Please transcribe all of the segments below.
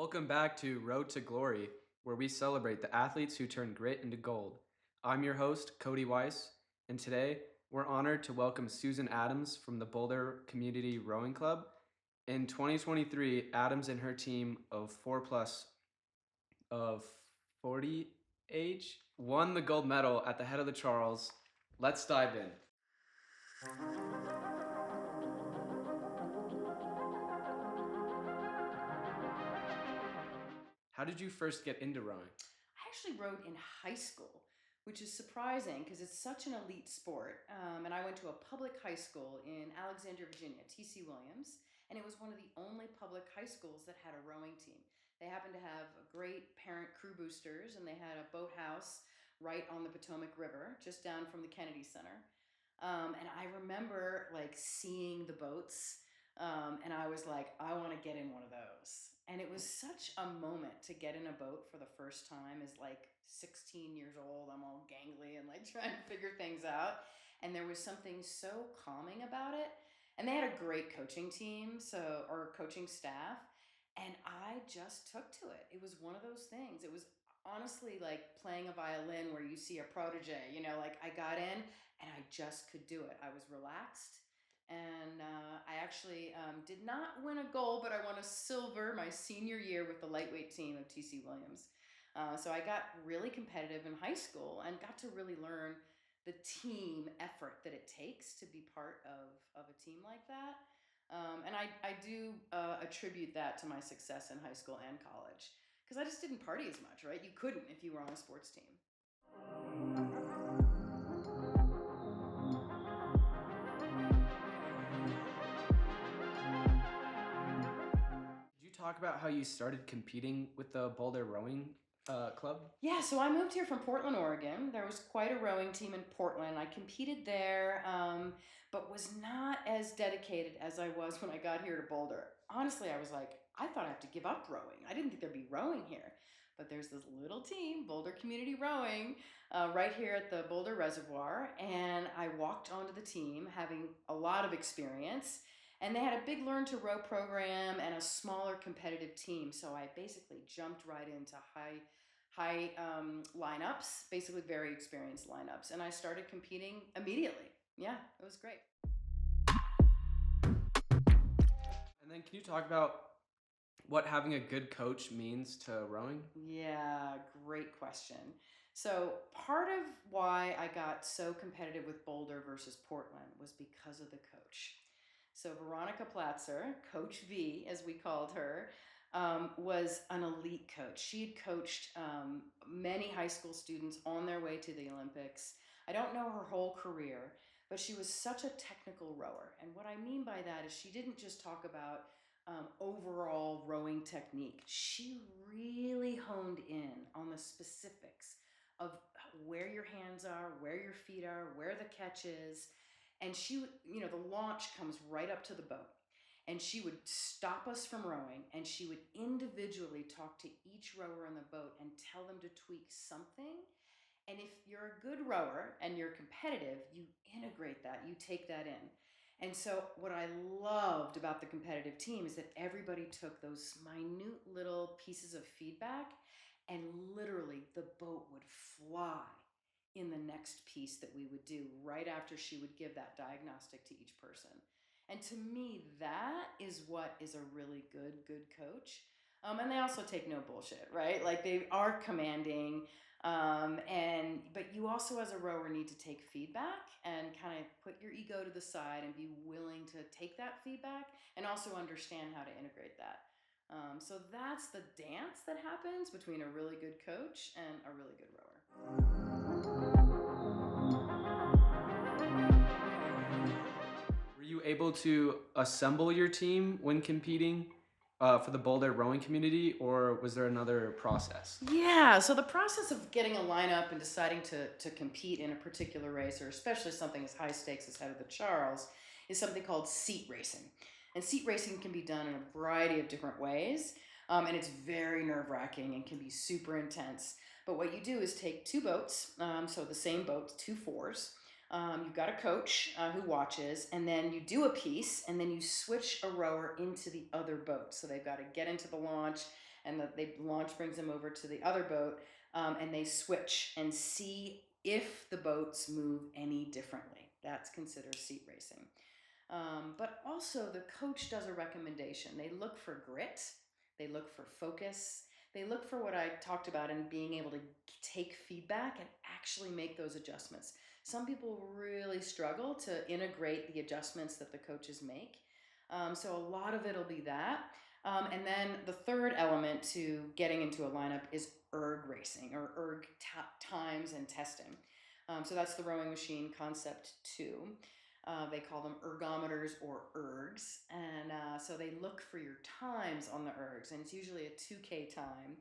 Welcome back to Road to Glory, where we celebrate the athletes who turn grit into gold. I'm your host, Cody Weiss, and today we're honored to welcome Susan Adams from the Boulder Community Rowing Club. In 2023, Adams and her team of 4 plus of 40 age won the gold medal at the head of the Charles. Let's dive in. How did you first get into rowing? I actually rowed in high school, which is surprising because it's such an elite sport. And I went to a public high school in Alexandria, Virginia, T.C. Williams, and it was one of the only public high schools that had a rowing team. They happened to have great parent crew boosters, and they had a boathouse right on the Potomac River, just down from the Kennedy Center. And I remember like seeing the boats, and I was like, I want to get in one of those. And it was such a moment to get in a boat for the first time as like 16 years old. I'm all gangly and like trying to figure things out. And there was something so calming about it. And they had a great coaching team, or coaching staff. And I just took to it. It was one of those things. It was honestly like playing a violin where you see a protege, like I got in and I just could do it. I was relaxed. And I actually did not win a gold, but I won a silver my senior year with the lightweight team of TC Williams. So I got really competitive in high school and got to really learn the team effort that it takes to be part of a team like that. And I do attribute that to my success in high school and college because I just didn't party as much, right? You couldn't if you were on a sports team. Did you talk about how you started competing with the Boulder Rowing Club? Yeah, so I moved here from Portland, Oregon. There was quite a rowing team in Portland. I competed there, but was not as dedicated as I was when I got here to Boulder. Honestly, I was like, I thought I'd have to give up rowing. I didn't think there'd be rowing here. But there's this little team, Boulder Community Rowing, right here at the Boulder Reservoir. And I walked onto the team having a lot of experience. And they had a big learn to row program and a smaller competitive team. So I basically jumped right into high lineups, basically very experienced lineups. And I started competing immediately. Yeah, it was great. And then can you talk about what having a good coach means to rowing? Yeah, great question. So, part of why I got so competitive with Boulder versus Portland was because of the coach. So, Veronica Platzer, Coach V, as we called her, was an elite coach. She had coached many high school students on their way to the Olympics. I don't know her whole career, but she was such a technical rower. And what I mean by that is she didn't just talk about overall rowing technique. She really honed in on the specifics of where your hands are, where your feet are, where the catch is. And she would, the launch comes right up to the boat. And she would stop us from rowing and she would individually talk to each rower in the boat and tell them to tweak something. And if you're a good rower and you're competitive, you integrate that, you take that in. And so, what I loved about the competitive team is that everybody took those minute little pieces of feedback, and literally the boat would fly in the next piece that we would do right after she would give that diagnostic to each person. And to me, that is what is a really good coach. And they also take no bullshit, right? Like they are commanding, but you also as a rower need to take feedback and kind of put your ego to the side and be willing to take that feedback and also understand how to integrate that. So that's the dance that happens between a really good coach and a really good rower. Were you able to assemble your team when competing for the Boulder rowing community, or was there another process? Yeah, so the process of getting a lineup and deciding to compete in a particular race, or especially something as high stakes as head of the Charles, is something called seat racing. And seat racing can be done in a variety of different ways, and it's very nerve wracking and can be super intense. But what you do is take two boats, so the same boat, two fours. You've got a coach who watches, and then you do a piece, and then you switch a rower into the other boat. So they've got to get into the launch and the launch brings them over to the other boat, and they switch and see if the boats move any differently. That's considered seat racing. But also, the coach does a recommendation. They look for grit, they look for focus, they look for what I talked about in being able to take feedback and actually make those adjustments. Some people really struggle to integrate the adjustments that the coaches make. So a lot of it'll be that. And then the third element to getting into a lineup is erg racing or times and testing. So that's the rowing machine concept two. They call them ergometers or ergs. And so they look for your times on the ergs, and it's usually a 2K time.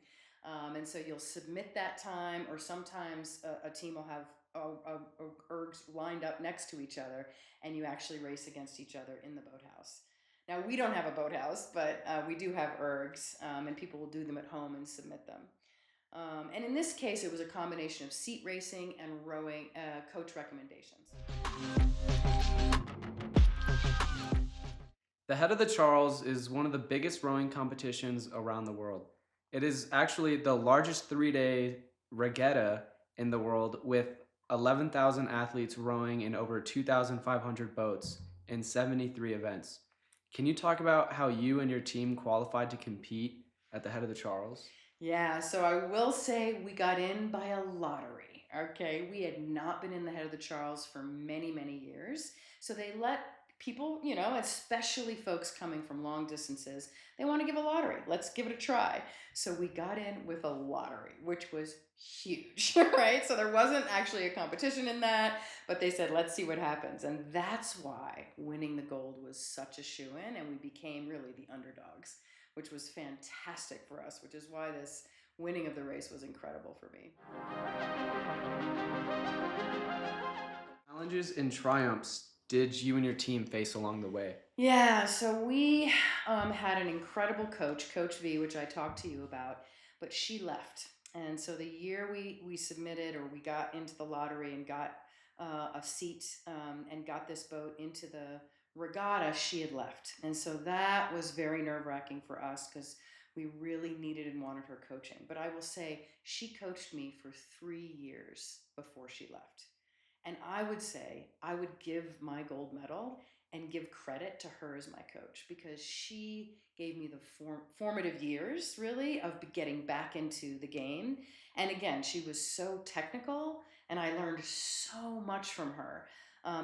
And so you'll submit that time, or sometimes a team will have ergs lined up next to each other, and you actually race against each other in the boathouse. Now, we don't have a boathouse, but we do have ergs, and people will do them at home and submit them. And in this case, it was a combination of seat racing and rowing coach recommendations. The Head of the Charles is one of the biggest rowing competitions around the world. It is actually the largest 3-day regatta in the world, with 11,000 athletes rowing in over 2,500 boats in 73 events. Can you talk about how you and your team qualified to compete at the Head of the Charles? Yeah, so I will say we got in by a lottery. Okay, we had not been in the Head of the Charles for many, many years. So they let people, especially folks coming from long distances, they want to give a lottery. Let's give it a try. So we got in with a lottery, which was huge, right? So there wasn't actually a competition in that, but they said, let's see what happens. And that's why winning the gold was such a shoe in, and we became really the underdogs, which was fantastic for us, which is why this winning of the race was incredible for me. Challenges and triumphs did you and your team face along the way? Yeah, so we had an incredible coach, Coach V, which I talked to you about, but she left. And so the year we submitted, or we got into the lottery and got a seat, and got this boat into the regatta, she had left. And so that was very nerve wracking for us because we really needed and wanted her coaching. But I will say she coached me for 3 years before she left. And I would say I would give my gold medal and give credit to her as my coach, because she gave me the formative years, really, of getting back into the game. And again, she was so technical, and I learned so much from her.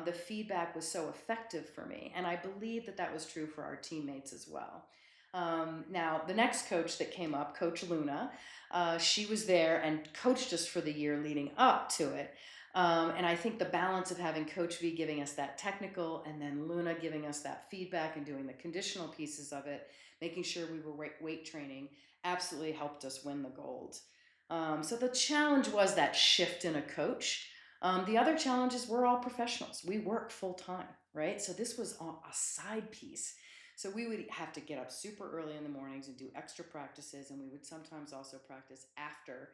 The feedback was so effective for me, and I believe that that was true for our teammates as well. Now, the next coach that came up, Coach Luna, she was there and coached us for the year leading up to it. And I think the balance of having Coach V giving us that technical, and then Luna giving us that feedback and doing the conditional pieces of it, making sure we were weight training, absolutely helped us win the gold. So the challenge was that shift in a coach. The other challenge is we're all professionals. We work full time, right? So this was a side piece. So we would have to get up super early in the mornings and do extra practices, and we would sometimes also practice after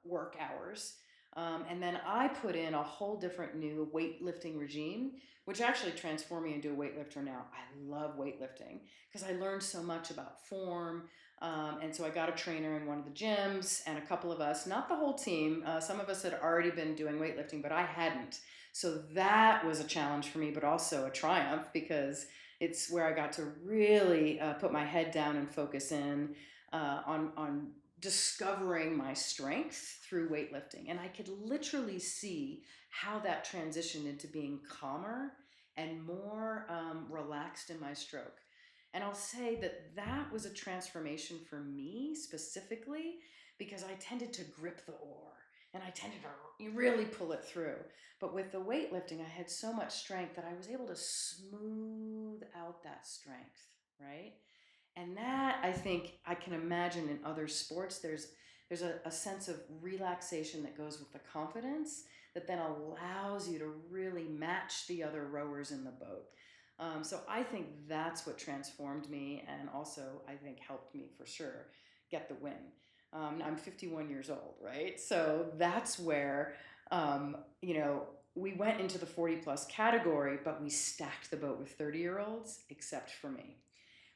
work hours. And then I put in a whole different new weightlifting regime, which actually transformed me into a weightlifter now. I love weightlifting because I learned so much about form. And so I got a trainer in one of the gyms, and a couple of us, not the whole team, some of us had already been doing weightlifting, but I hadn't. So that was a challenge for me, but also a triumph, because it's where I got to really put my head down and focus in on discovering my strength through weightlifting. And I could literally see how that transitioned into being calmer and more relaxed in my stroke. And I'll say that that was a transformation for me specifically, because I tended to grip the oar and I tended to really pull it through. But with the weightlifting, I had so much strength that I was able to smooth out that strength, right? And that, I think, I can imagine in other sports, there's a sense of relaxation that goes with the confidence that then allows you to really match the other rowers in the boat. So I think that's what transformed me, and also I think helped me for sure get the win. I'm 51 years old, right? So that's where, we went into the 40 plus category, but we stacked the boat with 30-year-olds, except for me.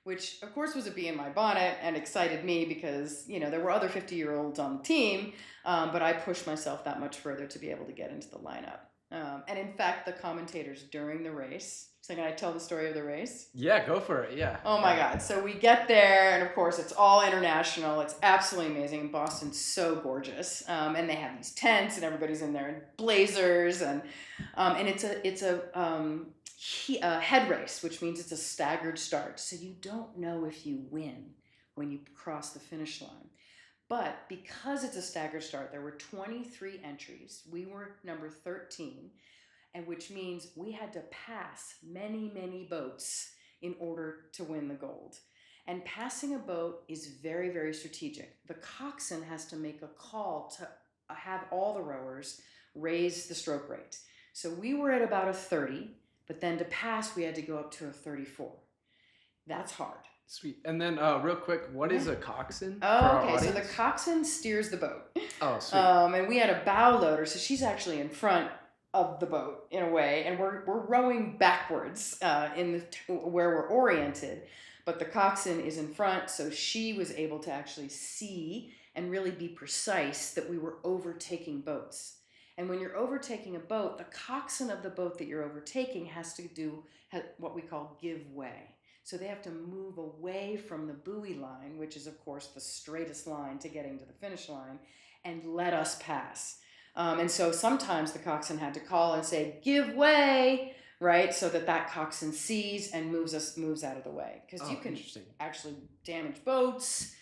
which of course was a bee in my bonnet and excited me because, there were other 50-year-olds on the team, but I pushed myself that much further to be able to get into the lineup. And in fact, the commentators during the race, so can I tell the story of the race? Yeah, go for it. Yeah. Oh my God. So we get there, and of course, it's all international. It's absolutely amazing. Boston's so gorgeous. And they have these tents, and everybody's in there in blazers. And it's a head race, which means it's a staggered start. So you don't know if you win when you cross the finish line. But because it's a staggered start, there were 23 entries. We were number 13, and which means we had to pass many, many boats in order to win the gold. And passing a boat is very, very strategic. The coxswain has to make a call to have all the rowers raise the stroke rate. So we were at about a 30, but then to pass, we had to go up to a 34. That's hard. Sweet. And then real quick, what is a coxswain for Oh, our okay. So audience? the coxswain steers the boat. Oh, sweet. And we had a bow loader, so she's actually in front of the boat in a way, and we're rowing backwards where we're oriented, but the coxswain is in front, so she was able to actually see and really be precise that we were overtaking boats. And when you're overtaking a boat, the coxswain of the boat that you're overtaking has to do what we call give way. So they have to move away from the buoy line, which is of course the straightest line to getting to the finish line, and let us pass. And so sometimes the coxswain had to call and say, give way, right? So that coxswain sees and moves out of the way. Because you can actually damage boats,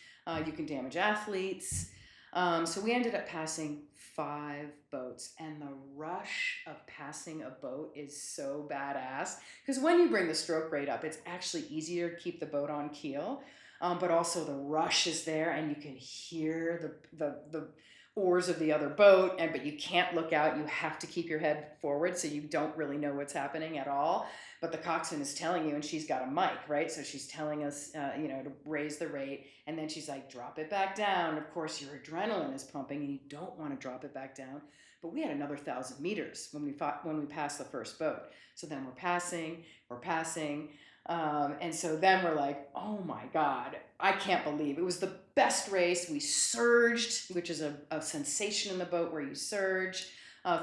you can damage athletes. So we ended up passing 5 boats, and the rush of passing a boat is so badass. Because when you bring the stroke rate up, it's actually easier to keep the boat on keel, but also the rush is there, and you can hear the oars of the other boat, but you can't look out. You have to keep your head forward, so you don't really know what's happening at all. But the coxswain is telling you, and she's got a mic, right? So she's telling us, to raise the rate, and then she's like, drop it back down. Of course, your adrenaline is pumping, and you don't want to drop it back down. But we had another 1,000 meters when we passed the first boat. So then we're passing. And so then we're like, oh my God, I can't believe it was the best race. We surged, which is a sensation in the boat where you surge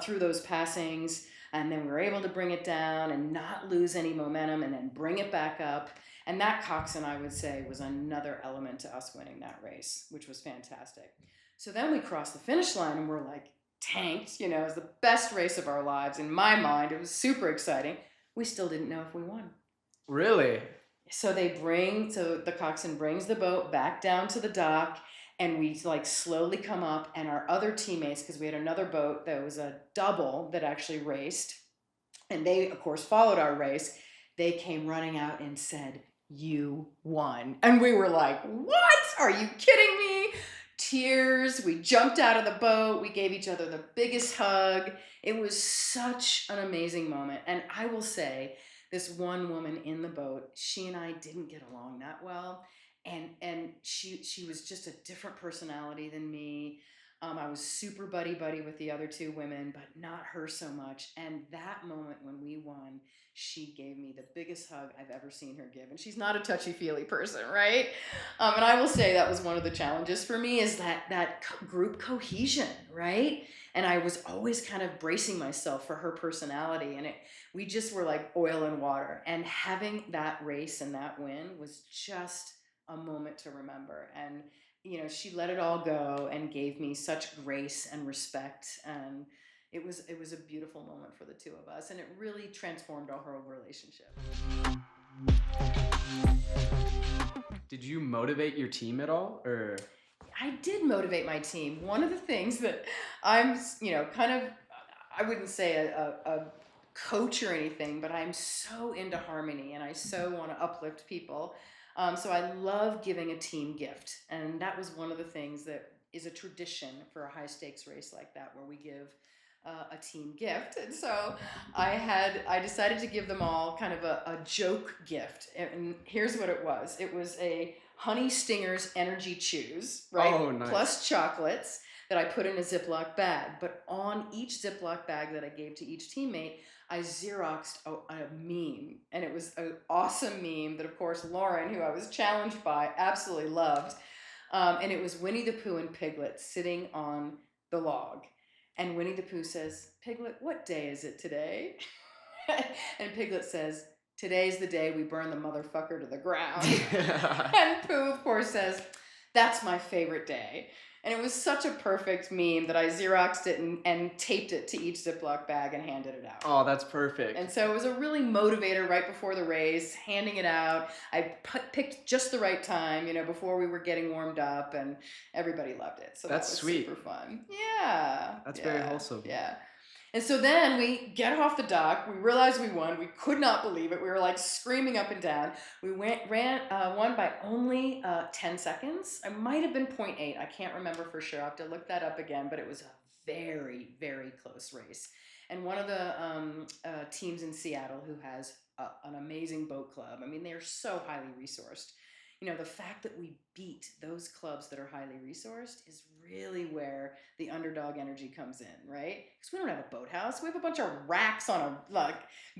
through those passings. And then we were able to bring it down and not lose any momentum and then bring it back up. And that coxswain, I would say, was another element to us winning that race, which was fantastic. So then we crossed the finish line and we're like tanked, it was the best race of our lives. In my mind, it was super exciting. We still didn't know if we won. Really? So the coxswain brings the boat back down to the dock, and we slowly come up, and our other teammates, because we had another boat that was a double that actually raced, and they of course followed our race. They came running out and said, "You won." And we were like, "What? Are you kidding me?" Tears. We jumped out of the boat. We gave each other the biggest hug. It was such an amazing moment. And I will say, this one woman in the boat, she and I didn't get along that well. And she was just a different personality than me. I was super buddy with the other 2 women, but not her so much. And that moment when we won, she gave me the biggest hug I've ever seen her give. And she's not a touchy-feely person, right? And I will say that was one of the challenges for me, is that group cohesion, right? And I was always kind of bracing myself for her personality. And we just were like oil and water. And having that race and that win was just a moment to remember. And she let it all go and gave me such grace and respect, and it was a beautiful moment for the 2 of us, and it really transformed our whole relationship. Did you motivate your team at all, or? I did motivate my team. One of the things that I'm, kind of, I wouldn't say a coach or anything, but I'm so into harmony, and I so want to uplift people. So I love giving a team gift. And that was one of the things that is a tradition for a high stakes race like that, where we give a team gift. And so I decided to give them all kind of a joke gift. And here's what it was. It was a Honey Stingers Energy Chews, right? Oh, nice. Plus chocolates. that I put in a Ziploc bag. But on each Ziploc bag that I gave to each teammate, I Xeroxed a meme. And it was an awesome meme that, of course, Lauren, who I was challenged by, absolutely loved. And it was Winnie the Pooh and Piglet sitting on the log. And Winnie the Pooh says, "Piglet, what day is it today?" And Piglet says, "Today's the day we burn the motherfucker to the ground." And Pooh, of course, says, "That's my favorite day." And it was such a perfect meme that I Xeroxed it and taped it to each Ziploc bag and handed it out. Oh, that's perfect. And so it was a really motivator right before the race, handing it out. I picked just the right time, before we were getting warmed up, and everybody loved it. So That's that was sweet. super fun. Yeah. That's yeah, very wholesome. Yeah. And so then we get off the dock. We realized we won. We could not believe it. We were like screaming up and down. We won by only 10 seconds. I might have been 0.8. I can't remember for sure. I have to look that up again, but it was a very, very close race. And one of the teams in Seattle who has an amazing boat club, I mean, they're so highly resourced. The fact that we beat those clubs that are highly resourced is really where the underdog energy comes in, right? Because we don't have a boathouse. We have a bunch of racks on a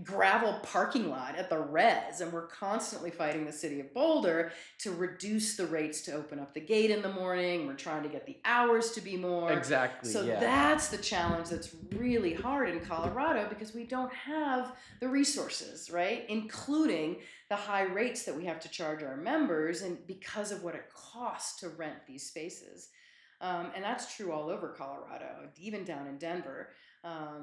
gravel parking lot at the res, and we're constantly fighting the city of Boulder to reduce the rates to open up the gate in the morning. We're trying to get the hours to be more. Exactly. So yeah. that's the challenge that's really hard in Colorado because we don't have the resources, right? Including the high rates that we have to charge our members, and because of what it costs to rent these spaces. And that's true all over Colorado, even down in Denver.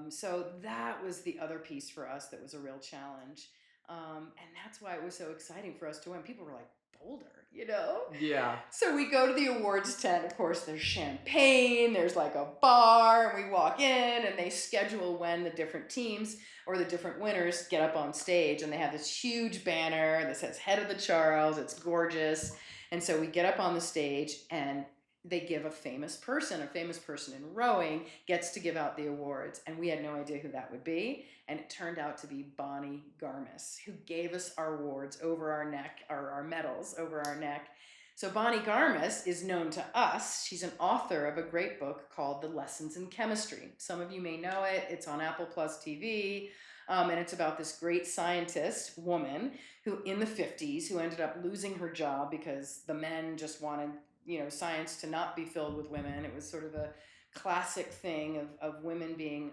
So that was the other piece for us that was a real challenge. And that's why it was so exciting for us to win. People were like, Boulder. Yeah. So we go to the awards tent. Of course, there's champagne, there's like a bar, and we walk in, and they schedule when the different teams or the different winners get up on stage, and they have this huge banner that says Head of the Charles. It's gorgeous. And so we get up on the stage, and they give a famous person in rowing gets to give out the awards. And we had no idea who that would be. And it turned out to be Bonnie Garmis, who gave us our awards over our neck, or our medals over our neck. So Bonnie Garmis is known to us. She's an author of a great book called The Lessons in Chemistry. Some of you may know it. It's on Apple Plus TV. And it's about this great scientist woman who in the 50s who ended up losing her job because the men just wanted science to not be filled with women. It was sort of a classic thing of women being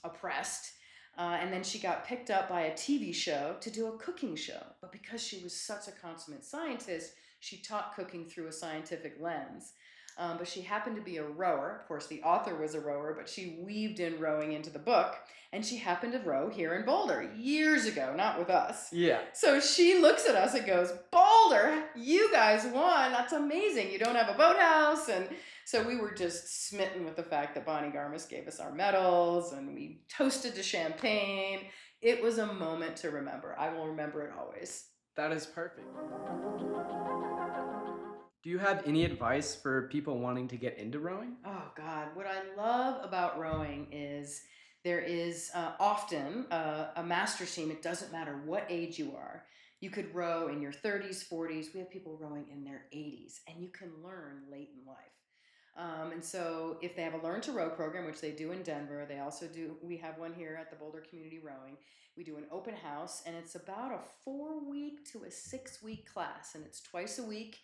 oppressed. And then she got picked up by a TV show to do a cooking show. But because she was such a consummate scientist, she taught cooking through a scientific lens. But she happened to be a rower. Of course, the author was a rower, but she weaved in rowing into the book. And she happened to row here in Boulder years ago, not with us. Yeah. So she looks at us and goes, "Boulder, you guys won. That's amazing. You don't have a boathouse." And so we were just smitten with the fact that Bonnie Garmis gave us our medals, and we toasted to champagne. It was a moment to remember. I will remember it always. That is perfect. Do you have any advice for people wanting to get into rowing? Oh, God. What I love about rowing is there is often a master team. It doesn't matter what age you are. You could row in your 30s, 40s. We have people rowing in their 80s, and you can learn late in life. And so if they have a Learn to Row program, which they do in Denver, we have one here at the Boulder Community Rowing. We do an open house, and it's about a 4-week to a 6-week class, and it's twice a week.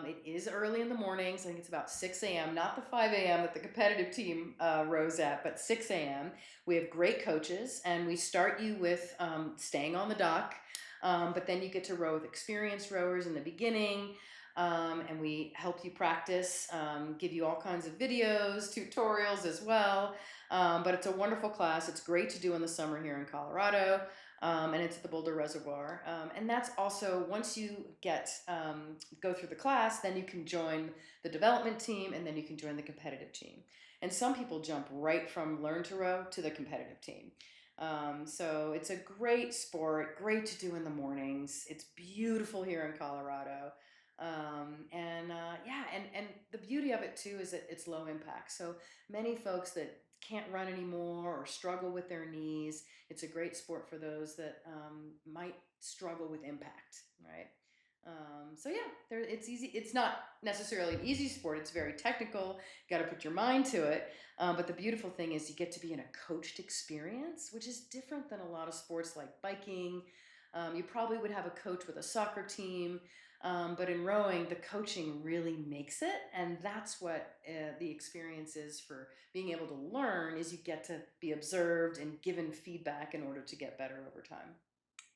It is early in the mornings. I think it's about 6 a.m., not the 5 a.m. that the competitive team rows at, but 6 a.m. We have great coaches, and we start you with staying on the dock, but then you get to row with experienced rowers in the beginning. And we help you practice, give you all kinds of videos, tutorials as well. But it's a wonderful class. It's great to do in the summer here in Colorado. And it's at the Boulder Reservoir. And that's also, once you go through the class, then you can join the development team, and then you can join the competitive team. And some people jump right from Learn to Row to the competitive team. So it's a great sport, great to do in the mornings. It's beautiful here in Colorado. And the beauty of it too is that it's low impact. So many folks that can't run anymore or struggle with their knees, it's a great sport for those that might struggle with impact, right? So yeah, it's easy. It's not necessarily an easy sport. It's very technical. You got to put your mind to it. But the beautiful thing is you get to be in a coached experience, which is different than a lot of sports like biking. You probably would have a coach with a soccer team, but in rowing, the coaching really makes it, and that's what the experience is for being able to learn. Is you get to be observed and given feedback in order to get better over time.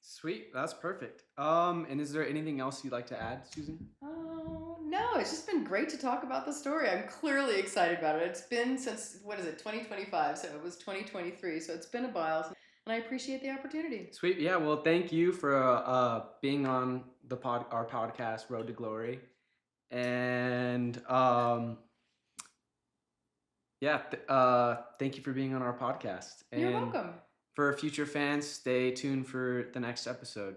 Sweet, that's perfect. And is there anything else you'd like to add, Susan? Oh, no, it's just been great to talk about the story. I'm clearly excited about it. It's been since, what is it, 2025? So it was 2023. So it's been a while. And I appreciate the opportunity. Sweet. Yeah. Well, thank you for being on our podcast, Road to Glory, and yeah, thank you for being on our podcast. You're And welcome. for future fans, stay tuned for the next episode.